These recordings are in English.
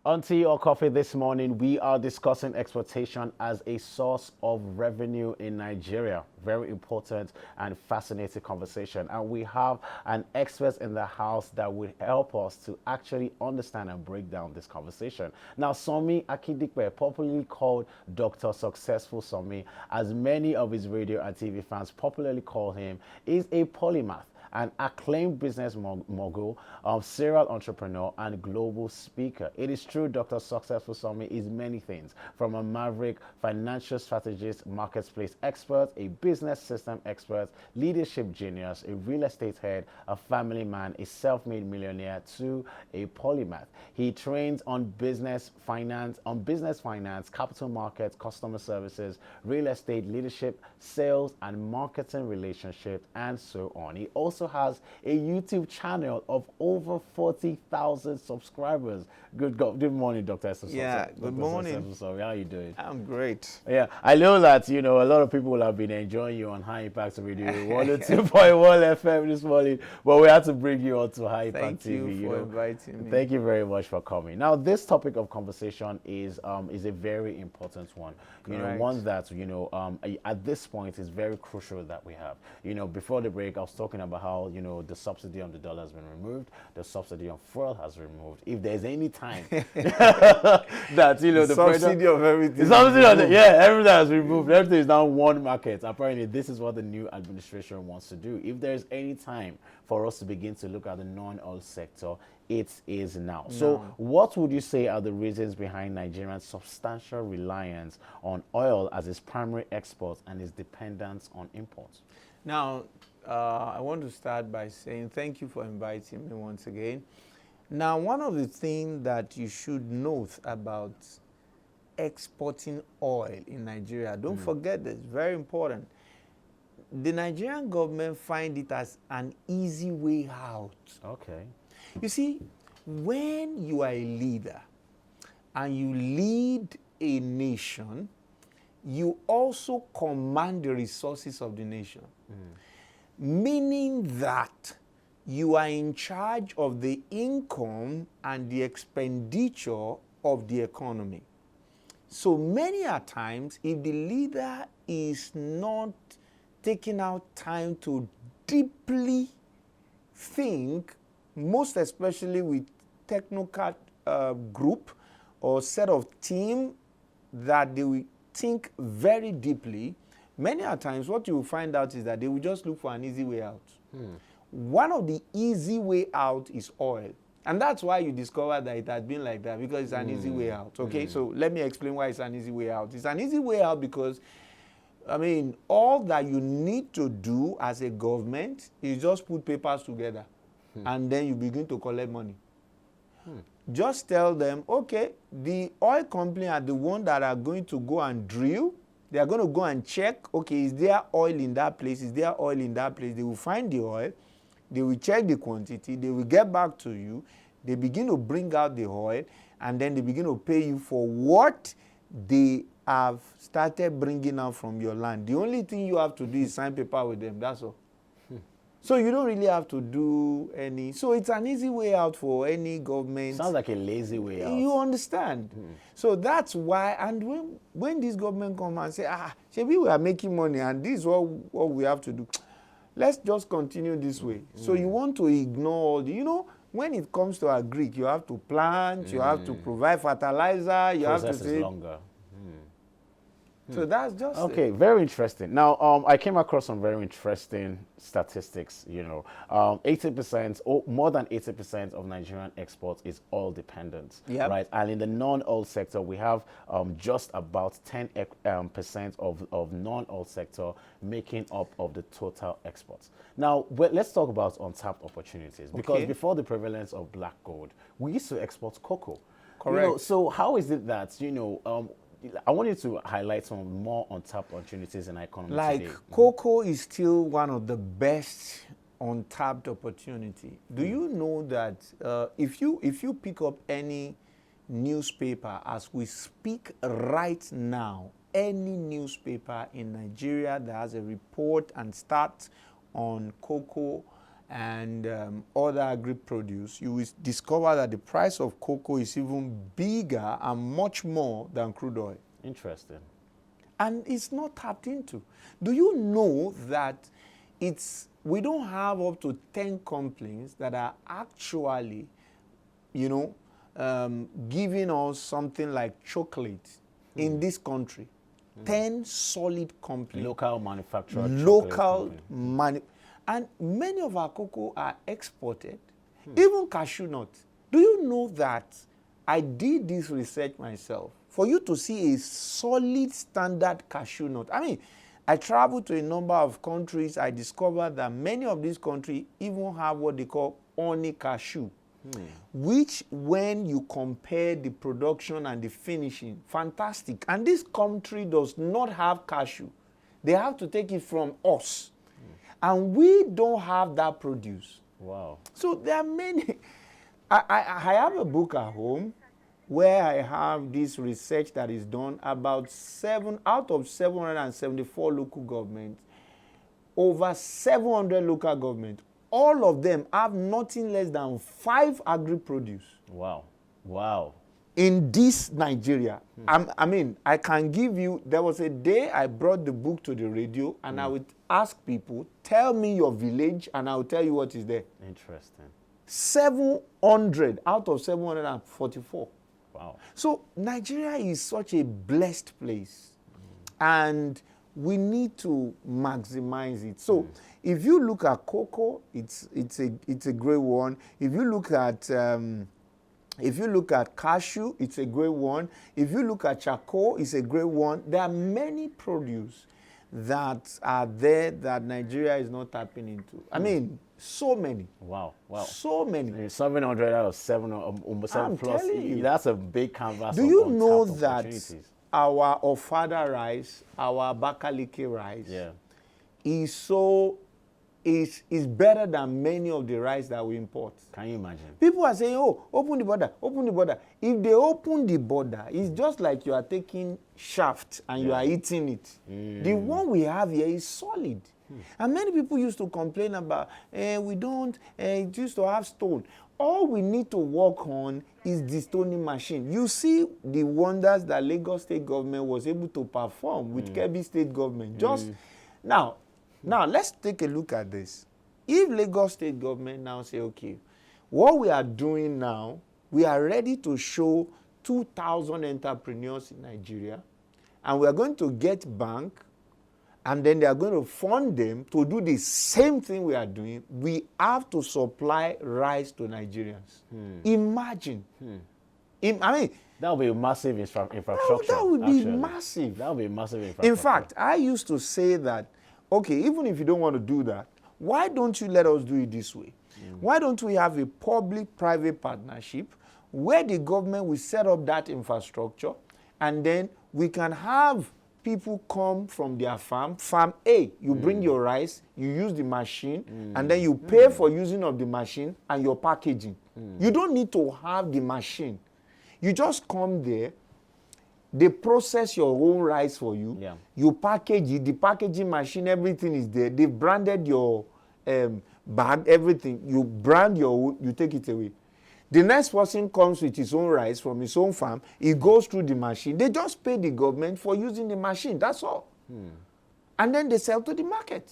On Tea or Coffee this morning, we are discussing exportation as a source of revenue in Nigeria. Very important and fascinating conversation. And we have an expert in the house that will help us to actually understand and break down this conversation. Now, Sanmi Akindikwe, popularly called Dr. Successful Sanmi, as many of his radio and TV fans popularly call him, is a polymath, an acclaimed business mogul, serial entrepreneur, and global speaker. It is true Dr. Successful Sanmi is many things, from a maverick financial strategist, marketplace expert, a business system expert, leadership genius, a real estate head, a family man, a self-made millionaire, to a polymath. He trains on business finance, capital markets, customer services, real estate leadership, sales and marketing relationships, and so on. He also has a YouTube channel of over 40,000 subscribers. Good morning, Dr. Yeah, good morning. Sorry, how are you doing? I'm great. Yeah, I know that, a lot of people have been enjoying you on High Impact Radio 102.1 FM this morning, but we had to bring you on to High Impact TV. Thank you for inviting me. Thank you very much for coming. Now, this topic of conversation is a very important one. Correct. One that, at this point is very crucial that we have. Before the break, I was talking about how, the subsidy on the dollar has been removed, the subsidy on fuel has removed. If there's any time that, the subsidy of everything. The subsidy on everything has removed. Everything is now one market. Apparently, this is what the new administration wants to do. If there's any time for us to begin to look at the non-oil sector, it is now. No. So what would you say are the reasons behind Nigeria's substantial reliance on oil as its primary export and its dependence on imports? Now, I want to start by saying thank you for inviting me once again. Now, one of the things that you should note about exporting oil in Nigeria, don't forget this, very important. The Nigerian government find it as an easy way out. Okay. You see, when you are a leader and you lead a nation, you also command the resources of the nation. Meaning that you are in charge of the income and the expenditure of the economy. So many a times, if the leader is not taking out time to deeply think, most especially with technocrat group or set of team that they will think very deeply, many a times what you will find out is that they will just look for an easy way out. One of the easy way out is oil. And that's why you discover that it has been like that, because it's an easy way out. Okay, so let me explain why it's an easy way out. It's an easy way out because, all that you need to do as a government is just put papers together. And then you begin to collect money. Just tell them, okay, the oil company are the one that are going to go and drill. They are going to go and check, okay, is there oil in that place? Is there oil in that place? They will find the oil. They will check the quantity. They will get back to you. They begin to bring out the oil. And then they begin to pay you for what they have started bringing out from your land. The only thing you have to do is sign paper with them. That's all. So you don't really have to do any. So it's an easy way out for any government. Sounds like a lazy way out. You understand? So that's why. And when this government come and say, maybe we are making money and this is what we have to do. Let's just continue this way. So you want to ignore all the, when it comes to agric, you have to plant, you have to provide fertilizer, you have to Process is longer. So that's just okay. Very interesting. Now, I came across some very interesting statistics. 80% or more than 80% of Nigerian exports is oil dependent, right? And in the non-oil sector, we have just about 10% of non-oil sector making up of the total exports. Now, let's talk about untapped opportunities, because before the prevalence of black gold, we used to export cocoa. Correct. So how is it that I want you to highlight some more untapped opportunities in our economy today. Cocoa is still one of the best untapped opportunity. Do you know that if you pick up any newspaper as we speak right now, any newspaper in Nigeria that has a report and stats on cocoa and other agri-produce, you will discover that the price of cocoa is even bigger and much more than crude oil. Interesting. And it's not tapped into. Do you know that we don't have up to 10 companies that are actually, giving us something like chocolate in this country? 10 solid companies. Local manufactured Local and many of our cocoa are exported. Even cashew nuts. Do you know that I did this research myself? For you to see a solid standard cashew nut. I mean, I traveled to a number of countries. I discovered that many of these countries even have what they call honey cashew, which when you compare the production and the finishing, fantastic. And this country does not have cashew. They have to take it from us. And we don't have that produce. Wow. So there are many. I have a book at home where I have this research that is done about 7 out of 774 local governments, over 700 local governments, all of them have nothing less than 5 agri-produce. Wow. Wow. In this Nigeria. I mean, I can give you, there was a day I brought the book to the radio and I would ask people, tell me your village and I'll tell you what is there. Interesting. 700 out of 744. Wow. So Nigeria is such a blessed place, and we need to maximize it. So if you look at cocoa, it's a great one. If you look at cashew, it's a great one. If you look at charcoal, it's a great one. There are many produce that are there that Nigeria is not tapping into. I mean, so many. Wow. Wow. So many. 700 out of 7, almost 7 plus. That's a big canvas. Do you know that our Ofada rice, our Abakaliki rice, is better than many of the rice that we import? Can you imagine? People are saying, oh, open the border, open the border. If they open the border, it's just like you are taking shaft and you are eating it. The one we have here is solid. And many people used to complain about, it used to have stone. All we need to work on is the stoning machine. You see the wonders that Lagos State government was able to perform with Kebbi State government. Just now, let's take a look at this. If Lagos State government now say, okay, what we are doing now, we are ready to show 2,000 entrepreneurs in Nigeria, and we are going to get bank, and then they are going to fund them to do the same thing we are doing. We have to supply rice to Nigerians. Imagine. I mean, that would be a massive infrastructure. That would be massive. That would be a massive infrastructure. In fact, I used to say that, okay, even if you don't want to do that, why don't you let us do it this way? Why don't we have a public-private partnership where the government will set up that infrastructure, and then we can have people come from their farm A, you bring your rice, you use the machine, and then you pay for using of the machine and your packaging. You don't need to have the machine. You just come there, they process your own rice for you, you package it, the packaging machine, everything is there. They branded your bag, everything. You brand your own, you take it away. The next person comes with his own rice from his own farm. He goes through the machine. They just pay the government for using the machine. That's all. And then they sell to the market.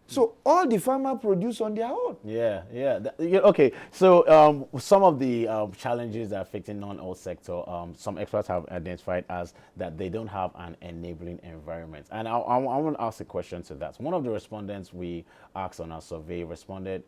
So all the farmer produce on their own. Okay. So some of the challenges that are affecting non-oil sector, some experts have identified as that they don't have an enabling environment. And I want to ask a question to that. One of the respondents we asked on our survey responded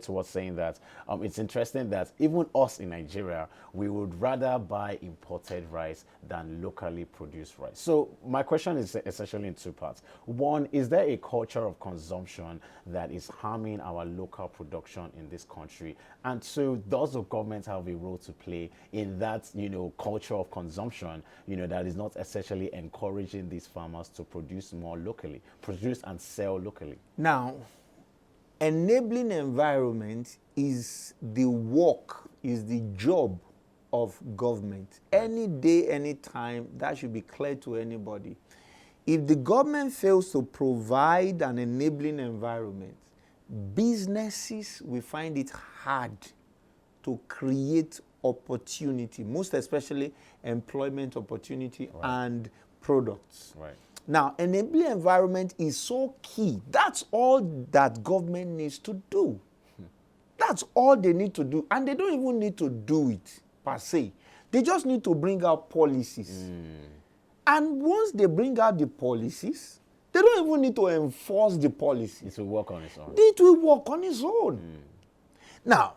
to us saying that it's interesting that even us in Nigeria, we would rather buy imported rice than locally produced rice. So my question is essentially in 2 parts. One, is there a culture of consumption that is harming our local production in this country? And 2, does the government have a role to play in that, culture of consumption, that is not essentially encouraging these farmers to produce more locally, produce and sell locally? Now, enabling environment is the work, is the job of government. Any day, any time, that should be clear to anybody. If the government fails to provide an enabling environment, businesses will find it hard to create opportunity, most especially employment opportunity and products. Right. Now, enabling environment is so key. That's all that government needs to do. That's all they need to do. And they don't even need to do it per se. They just need to bring out policies. And once they bring out the policies, they don't even need to enforce the policies. It will work on its own. It will work on its own. Now,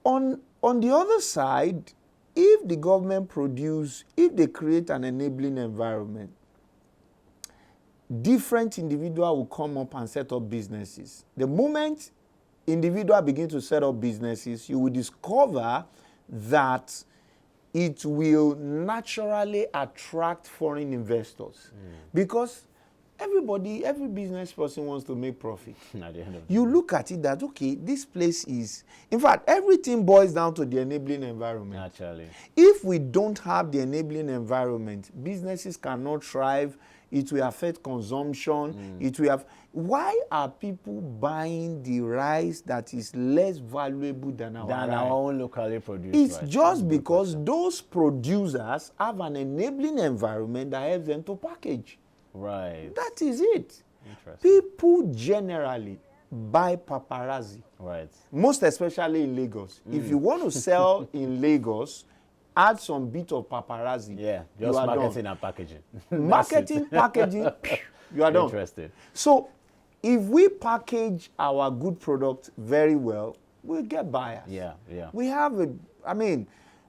on the other side, if the government if they create an enabling environment, different individuals will come up and set up businesses. The moment individuals begin to set up businesses, you will discover that it will naturally attract foreign investors. Because every business person wants to make profit. At the end of You look at it that, okay, this place is, in fact, everything boils down to the enabling environment. Naturally. If we don't have the enabling environment, businesses cannot thrive. It will affect consumption. It will have. Why are people buying the rice that is less valuable than our rice? Our own locally produced It's rice. just because those producers have an enabling environment that helps them to package. Right. That is it. Interesting. People generally buy paparazzi, Right. most especially in Lagos. If you want to sell in Lagos, add some bit of paparazzi. Yeah. you Just are marketing done. and packaging. Marketing, packaging, you are done. Interesting. So, if we package our good product very well, we'll get buyers. Yeah. Yeah. We have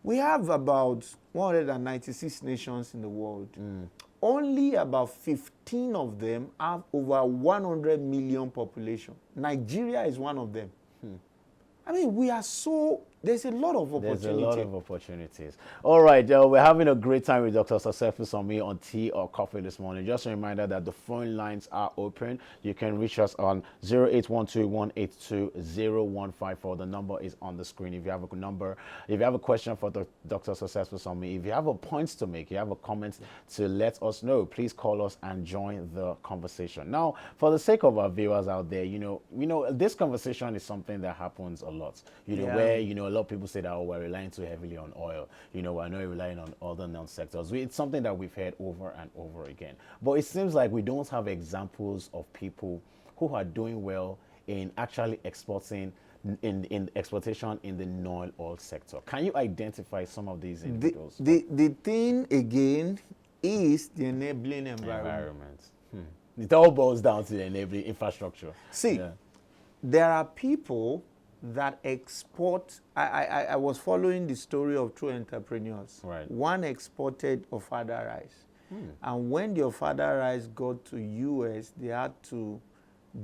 we have about 196 nations in the world. Only about 15 of them have over 100 million population. Nigeria is one of them. There's a lot of opportunity. There's a lot of opportunities. All right, we're having a great time with Dr. Successful Sanmi on tea or coffee this morning. Just a reminder that the phone lines are open. You can reach us on 0812-182-0154. The number is on the screen. If you have a number, if you have a question for Dr. Successful Sanmi, if you have a points to make, you have a comment to let us know, please call us and join the conversation. Now, for the sake of our viewers out there, this conversation is something that happens a lot. Where a lot of people say that we're relying too heavily on oil. We're not relying on other non-sectors. It's something that we've heard over and over again. But it seems like we don't have examples of people who are doing well in actually exporting in exportation in the non-oil sector. Can you identify some of these individuals? The thing again is the enabling environment. It all boils down to the enabling infrastructure. See, there are people that export. I was following the story of two entrepreneurs. Right. One exported Ofada rice. And when the Ofada rice got to US, they had to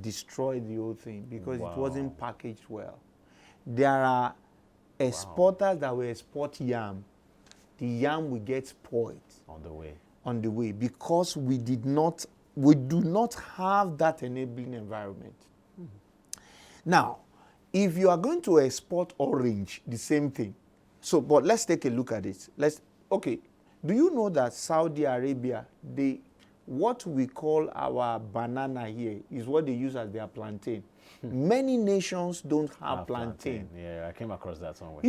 destroy the whole thing because it wasn't packaged well. There are exporters that will export yam. The yam will get spoiled on the way because we do not have that enabling environment. Now, if you are going to export orange, the same thing. So, but let's take a look at it. Do you know that Saudi Arabia, what we call our banana here is what they use as their plantain. Many nations don't have plantain. Yeah, I came across that somewhere.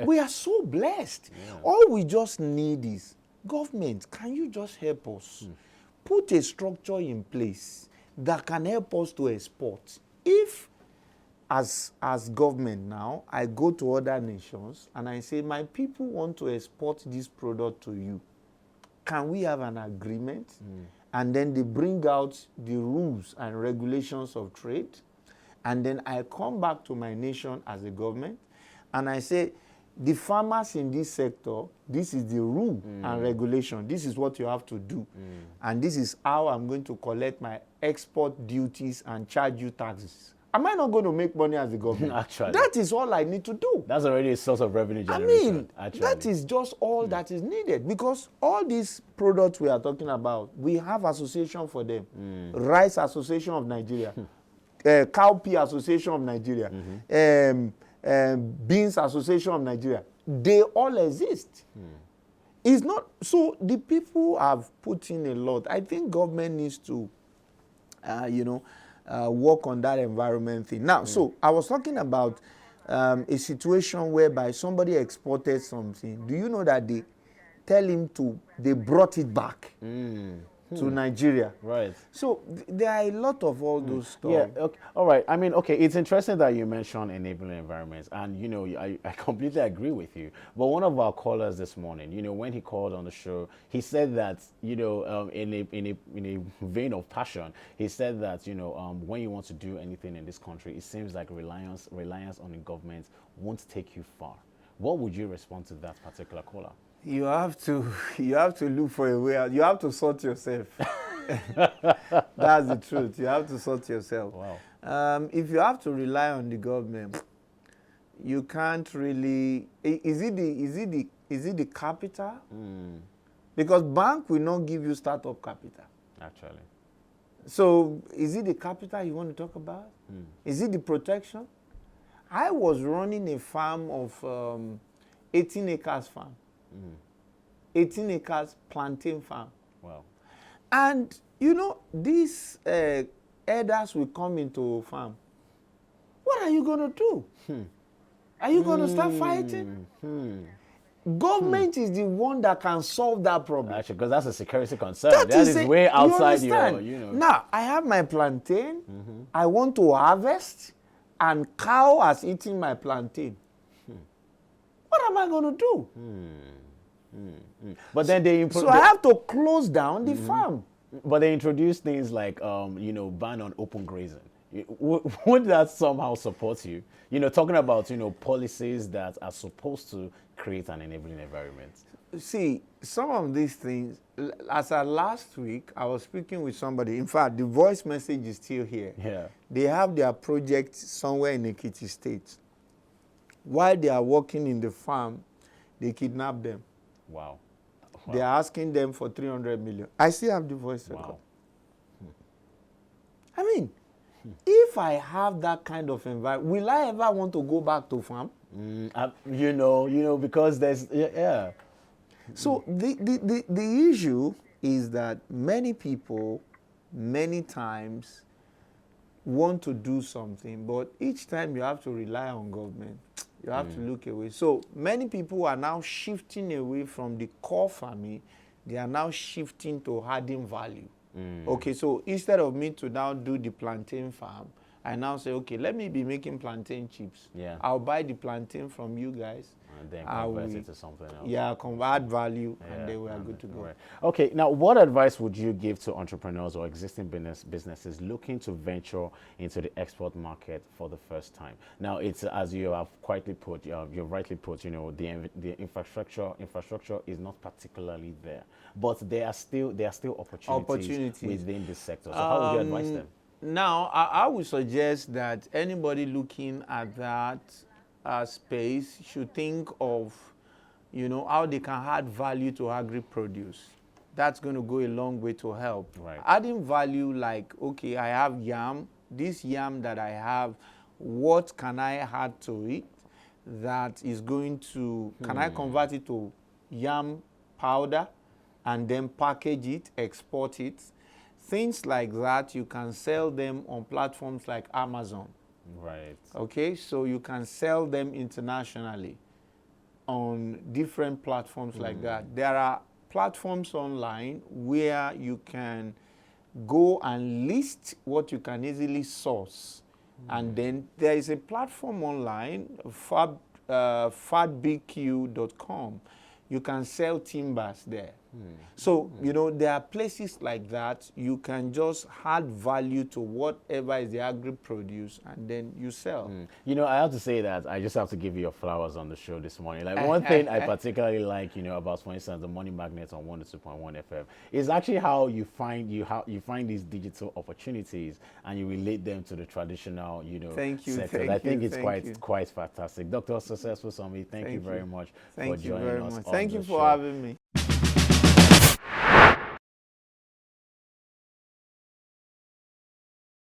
We are so blessed. All we just need is, government, can you just help us? Put a structure in place that can help us to export. If as government now, I go to other nations and I say, my people want to export this product to you. Can we have an agreement? And then they bring out the rules and regulations of trade. And then I come back to my nation as a government and I say, the farmers in this sector, this is the rule and regulation. This is what you have to do. And this is how I'm going to collect my export duties and charge you taxes. Am I not going to make money as a government? Actually. That is all I need to do. That's already a source of revenue generation. That is just all that is needed because all these products we are talking about, we have association for them. Rice Association of Nigeria, Cowpea Association of Nigeria, Beans Association of Nigeria. They all exist. It's not, so the people have put in a lot. I think government needs to, work on that environment thing. Now, so I was talking about a situation whereby somebody exported something. Do you know that they brought it back to Nigeria? Right. So there are a lot of all those stuff. Yeah, okay. All right. I mean, okay, it's interesting that you mentioned enabling environments, and I completely agree with you. But one of our callers this morning, when he called on the show, he said that, in a vein of passion, he said that, when you want to do anything in this country, it seems like reliance on the government won't take you far. What would you respond to that particular caller? You have to look for a way out. You have to sort yourself. That's the truth. You have to sort yourself. Wow. If you have to rely on the government, you can't really. Is it the capital? Because bank will not give you startup capital. Actually. So is it the capital you want to talk about? Is it the protection? I was running a farm of 18 acres farm. 18 acres plantain farm. Wow. And these elders will come into farm. What are you going to do? Are you going to start fighting? Government is the one that can solve that problem. Actually, because that's a security concern. That is way outside your, Now, I have my plantain. I want to harvest, and cow has eaten my plantain. What am I going to do? But then so I have to close down the farm. But they introduce things like, ban on open grazing. Would that somehow support you? Talking about, policies that are supposed to create an enabling environment. See, some of these things, as of last week, I was speaking with somebody. In fact, the voice message is still here. Yeah. They have their project somewhere in Ekiti State. While they are working in the farm, they kidnap them. Wow. They are asking them for 300 million. I still have the voice record. Wow. I mean, if I have that kind of environment, will I ever want to go back to farm? Because there's, yeah. So the issue is that many people, many times, want to do something, but each time you have to rely on government. You have to look away. So many people are now shifting away from the core farming. They are now shifting to adding value. Okay, so instead of me to now do the plantain farm, I now say, okay, let me be making plantain chips. Yeah. I'll buy the plantain from you guys. And then convert it to something else. Yeah, add value, and then we are good to go. Right. Okay, now what advice would you give to entrepreneurs or existing businesses looking to venture into the export market for the first time? Now, it's as you have rightly put, the infrastructure is not particularly there, but there are still opportunities within this sector. So how would you advise them? Now, I would suggest that anybody looking at that space should think of, how they can add value to agri-produce. That's going to go a long way to help. Right. Adding value like, okay, I have yam. This yam that I have, what can I add to it that is going to, can I convert it to yam powder and then package it, export it? Things like that, you can sell them on platforms like Amazon. Right. Okay, so you can sell them internationally on different platforms like that. There are platforms online where you can go and list what you can easily source. And then there is a platform online, fatbq.com. You can sell timbers there. So, there are places like that. You can just add value to whatever is the agri-produce, and then you sell. I have to say that I just have to give you your flowers on the show this morning. Like, one thing I particularly like, about, for instance, the Money Magnet on 102.1 FM is actually how you find these digital opportunities and you relate them to the traditional, sectors. I think it's quite fantastic. Dr. Successful Sanmi, thank you very much for joining us. Thank you for having me.